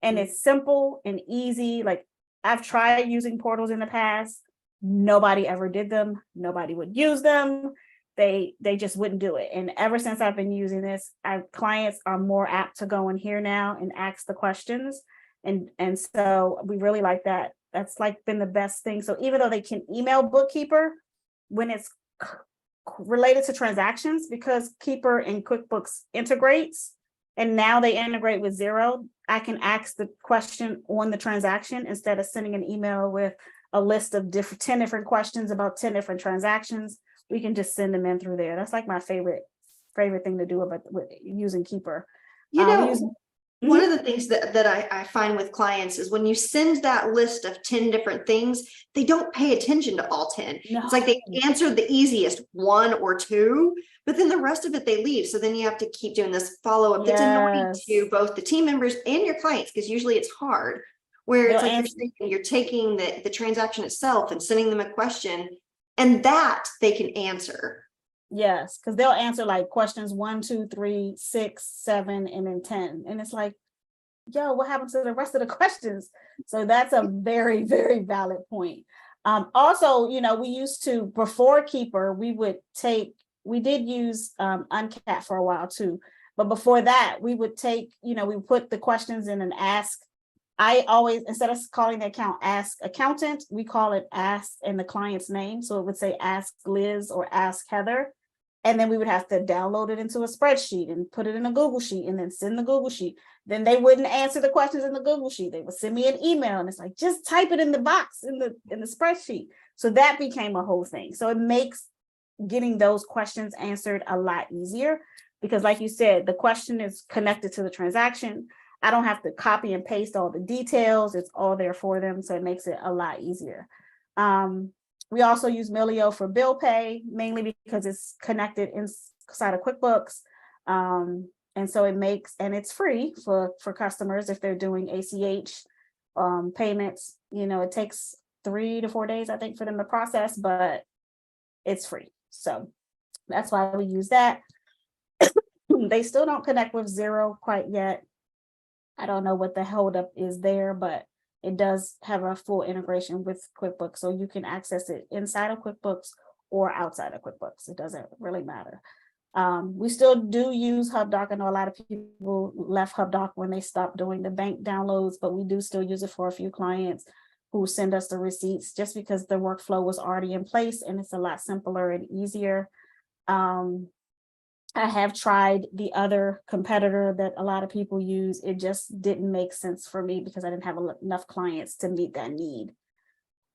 And it's simple and easy. Like I've tried using portals in the past. Nobody ever did them. Nobody would use them. They just wouldn't do it. And ever since I've been using this, our clients are more apt to go in here now and ask the questions. And so we really like that. That's like been the best thing. So even though they can email Bookkeeper, when it's related to transactions, because Keeper and QuickBooks integrates, and now they integrate with Xero, I can ask the question on the transaction instead of sending an email with a list of 10 different questions about 10 different transactions. We can just send them in through there. That's like my favorite thing to do with using Keeper. You know, One of the things that I find with clients is when you send that list of 10 different things, they don't pay attention to all 10. No. It's like they answered the easiest 1 or 2, but then the rest of it they leave. So then you have to keep doing this follow-up. It's annoying to both the team members and your clients, because usually it's hard, where it's like you're taking the transaction itself and sending them a question, and that they can answer. Yes, because they'll answer like questions 1, 2, 3, 6, 7, and then 10. And it's like, yo, what happens to the rest of the questions? So that's a very, very valid point. Also, you know, we used to, before Keeper, we did use Uncat for a while too. But before that, we would take, you know, we put the questions in an ask. I always, instead of calling the account Ask Accountant, we call it Ask and the client's name. So it would say Ask Liz or Ask Heather. And then we would have to download it into a spreadsheet and put it in a Google Sheet and then send the Google Sheet. Then they wouldn't answer the questions in the Google Sheet. They would send me an email and it's like, just type it in the box in the spreadsheet. So that became a whole thing. So it makes getting those questions answered a lot easier, because like you said, the question is connected to the transaction. I don't have to copy and paste all the details. It's all there for them. So it makes it a lot easier. We also use Melio for bill pay, mainly because it's connected inside of QuickBooks. And so it's free for customers if they're doing ACH payments. You know, it takes 3 to 4 days, I think, for them to process, but it's free. So that's why we use that. They still don't connect with Xero quite yet. I don't know what the holdup is there, but it does have a full integration with QuickBooks. So you can access it inside of QuickBooks or outside of QuickBooks. It doesn't really matter. We still do use HubDoc. I know a lot of people left HubDoc when they stopped doing the bank downloads, but we do still use it for a few clients who send us the receipts, just because the workflow was already in place and it's a lot simpler and easier. I have tried the other competitor that a lot of people use. It just didn't make sense for me because I didn't have enough clients to meet that need.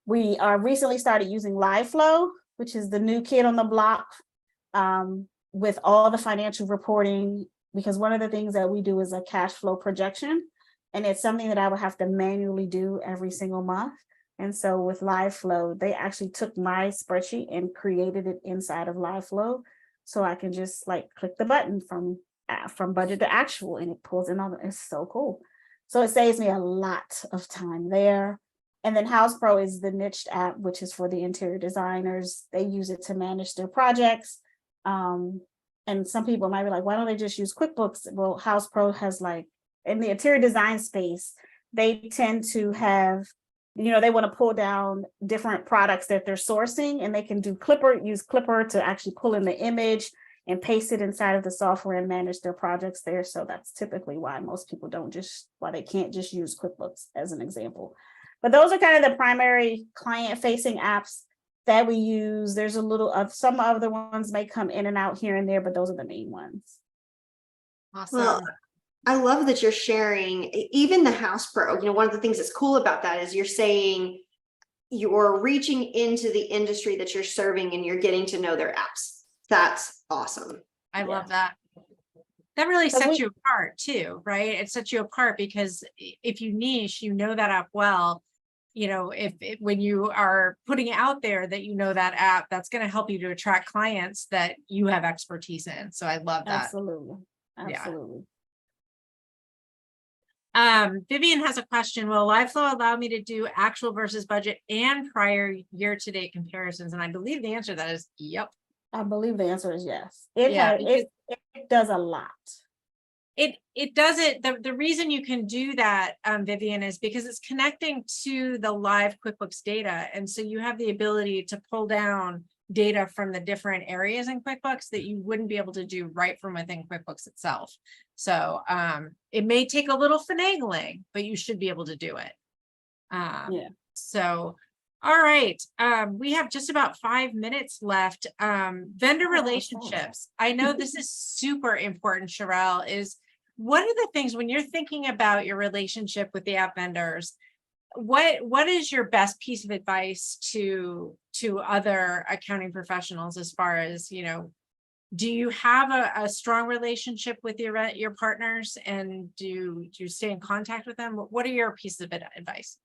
We recently started using LiveFlow, which is the new kid on the block, with all the financial reporting, because one of the things that we do is a cash flow projection, and it's something that I would have to manually do every single month. And so with LiveFlow, they actually took my spreadsheet and created it inside of LiveFlow. So I can just like click the button from budget to actual, and it pulls in all the, it's so cool. So it saves me a lot of time there. And then House Pro is the niched app, which is for the interior designers. They use it to manage their projects. And some people might be like, why don't they just use QuickBooks? Well, House Pro has, like, in the interior design space, they tend to have, you know, they want to pull down different products that they're sourcing, and they can use Clipper to actually pull in the image and paste it inside of the software and manage their projects there. So that's typically why most people why they can't just use QuickBooks as an example. But those are kind of the primary client-facing apps that we use. There's a little of some other ones may come in and out here and there, but those are the main ones. Awesome. Well, I love that you're sharing even the House Pro. You know, one of the things that's cool about that is you're saying you're reaching into the industry that you're serving and you're getting to know their apps. That's awesome. I love that. That really sets you apart too, right? It sets you apart because if you niche, you know that app well. You know, when you are putting it out there that you know that app, that's going to help you to attract clients that you have expertise in. So I love that. Absolutely. Absolutely. Yeah. Vivian has a question. Will LiveFlow allow me to do actual versus budget and prior year-to-date comparisons? And I believe the answer to that is yep. I believe the answer is yes. It does a lot. It does it. The reason you can do that, Vivian, is because it's connecting to the live QuickBooks data. And so you have the ability to pull down data from the different areas in QuickBooks that you wouldn't be able to do right from within QuickBooks itself. So it may take a little finagling, but you should be able to do it. So, all right. We have just about 5 minutes left. Vendor relationships. I know this is super important, Sherrell, is what are the things when you're thinking about your relationship with the app vendors, what is your best piece of advice to other accounting professionals as far as, you know, Do you have a strong relationship with your partners, and do you stay in contact with them? What are your pieces of advice?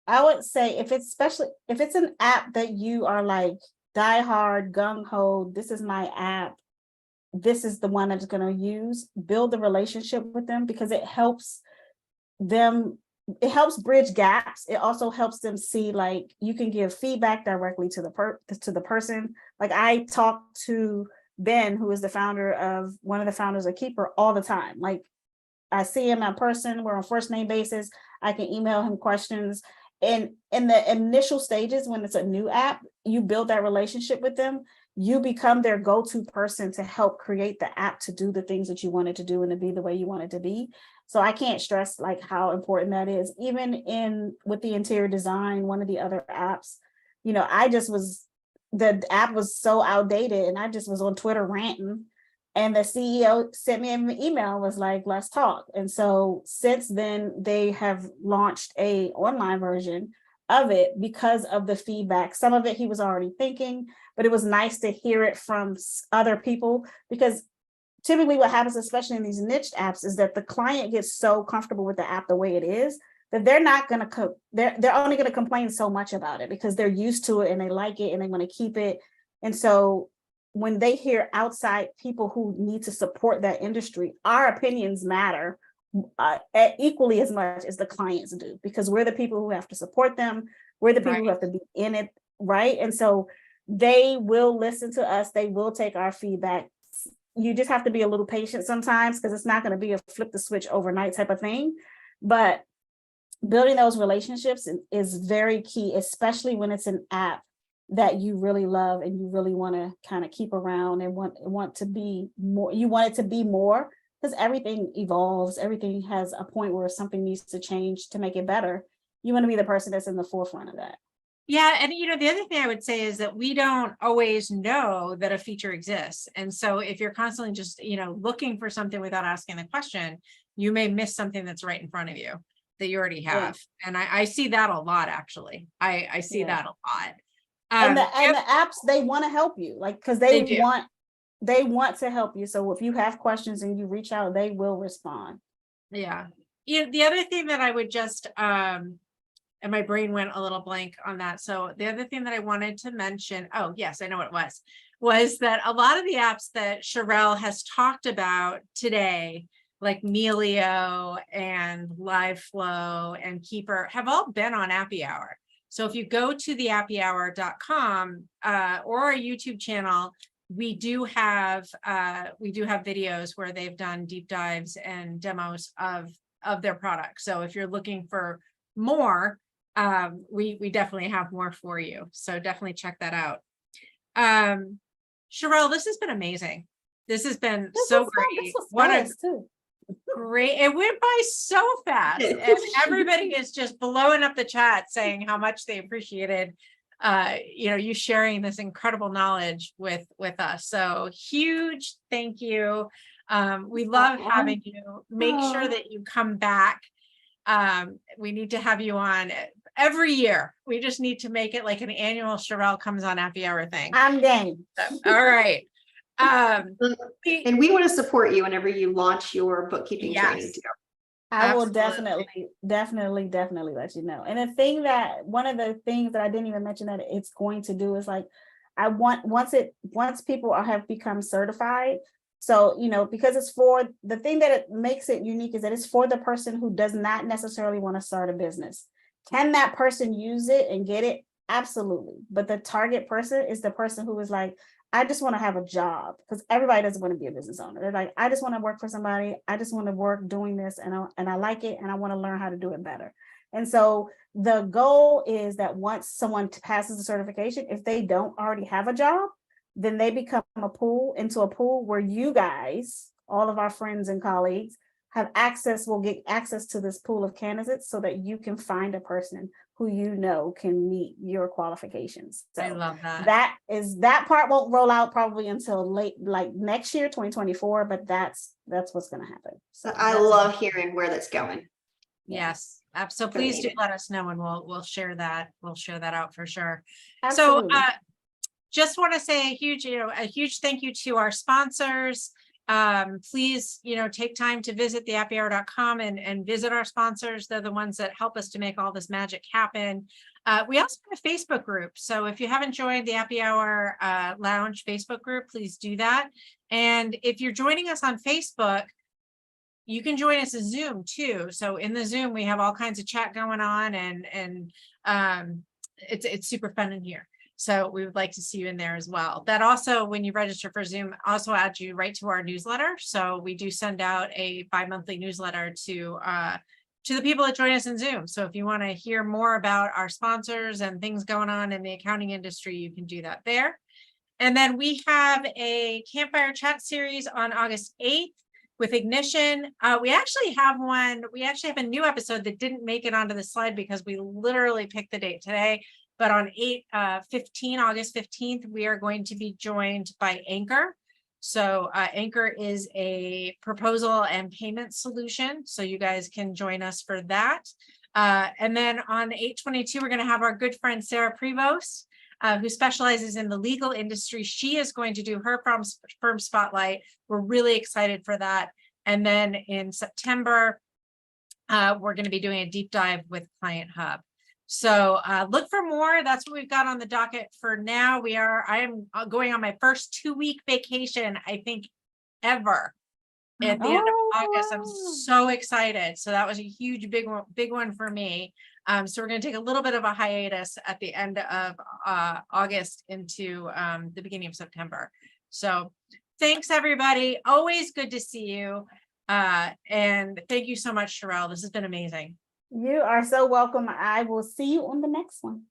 I would say especially if it's an app that you are like die hard, gung ho, this is my app, this is the one I'm going to use, build the relationship with them, because it helps bridge gaps. It also helps them see, like, you can give feedback directly to the person. Like, I talk to Ben, who is one of the founders of Keeper, all the time. Like, I see him in person, we're on first name basis. I can email him questions. And in the initial stages, when it's a new app, you build that relationship with them. You become their go-to person to help create the app to do the things that you want it to do and to be the way you want it to be. So I can't stress like how important that is. Even with the interior design, one of the other apps, the app was so outdated, and I just was on Twitter ranting, and the CEO sent me an email and was like, let's talk. And so since then, they have launched a online version of it because of the feedback. Some of it he was already thinking, but it was nice to hear it from other people, because typically what happens, especially in these niche apps, is that the client gets so comfortable with the app the way it is that they're not going to they're only going to complain so much about it, because they're used to it and they like it and they want to keep it. And so when they hear outside people who need to support that industry, our opinions matter equally as much as the clients do, because we're the people who have to support them. We're the people who have to be in it, right? And so they will listen to us. They will take our feedback. You just have to be a little patient sometimes, because it's not going to be a flip the switch overnight type of thing. But building those relationships is very key, especially when it's an app that you really love and you really want to kind of keep around and want to be more. You want it to be more, because everything evolves. Everything has a point where something needs to change to make it better. You want to be the person that's in the forefront of that. Yeah. And, the other thing I would say is that we don't always know that a feature exists. And so if you're constantly just, looking for something without asking the question, you may miss something that's right in front of you that you already have. Yeah. And I see that a lot, actually. I see that a lot. And the apps, they want to help you, like, because they want to help you. So if you have questions and you reach out, they will respond. Yeah. The other thing that I would just, and my brain went a little blank on that. So the other thing that I wanted to mention, oh yes, I know what it was that a lot of the apps that Sherrell has talked about today, like Melio and LiveFlow and Keeper, have all been on Appy Hour. So if you go to the appyhour.com or our YouTube channel, we do have videos where they've done deep dives and demos of their products. So if you're looking for more, we definitely have more for you. So definitely check that out. Sherrell, this has been amazing. This has been so great. What a great, it went by so fast, and everybody is just blowing up the chat saying how much they appreciated you sharing this incredible knowledge with us. So huge thank you. We love having you. Make sure that you come back. We need to have you on every year. We just need to make it like an annual Sherrell comes on Happy Hour thing. I'm game. So, all right. And we want to support you whenever you launch your bookkeeping training too. I will definitely let you know. And one of the things that I didn't even mention that it's going to do is, like, I want once people have become certified. So, because it's for the thing that it makes it unique is that it's for the person who does not necessarily want to start a business. Can that person use it and get it? Absolutely. But the target person is the person who is like, I just want to have a job, because everybody doesn't want to be a business owner. They're like, I just want to work for somebody. I just want to work doing this, and I like it, and I want to learn how to do it better. And so the goal is that once someone passes the certification, if they don't already have a job, then they become a pool where you guys, all of our friends and colleagues, will get access to this pool of candidates, so that you can find a person who can meet your qualifications. So I love that. That part won't roll out probably until late, like next year, 2024, but that's what's going to happen. So I love hearing where that's going. Yes. So please do let us know, and we'll share that. We'll share that out for sure. Absolutely. So just want to say a huge thank you to our sponsors. Please, take time to visit thehappyhour.com and visit our sponsors. They're the ones that help us to make all this magic happen. We also have a Facebook group. So if you haven't joined the Happy Hour Lounge Facebook group, please do that. And if you're joining us on Facebook, you can join us in Zoom too. So in the Zoom, we have all kinds of chat going on, and it's super fun in here. So we would like to see you in there as well. That also, when you register for Zoom, also adds you right to our newsletter. So we do send out a bi-monthly newsletter to the people that join us in Zoom. So if you want to hear more about our sponsors and things going on in the accounting industry, you can do that there. And then we have a campfire chat series on August 8th with Ignition. We actually have a new episode that didn't make it onto the slide because we literally picked the date today. But on August 15th, we are going to be joined by Anchor. So Anchor is a proposal and payment solution. So you guys can join us for that. And then on 8/22, we're going to have our good friend Sarah Prevost, who specializes in the legal industry. She is going to do her firm spotlight. We're really excited for that. And then in September, we're going to be doing a deep dive with Client Hub. So look for more. That's what we've got on the docket for now. I am going on my first 2-week vacation, I think, ever at the end of August. I'm so excited. So that was a huge, big one for me. So we're going to take a little bit of a hiatus at the end of August into the beginning of September. So thanks, everybody. Always good to see you. And thank you so much, Sherrell. This has been amazing. You are so welcome. I will see you on the next one.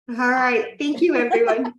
All right. Thank you, everyone.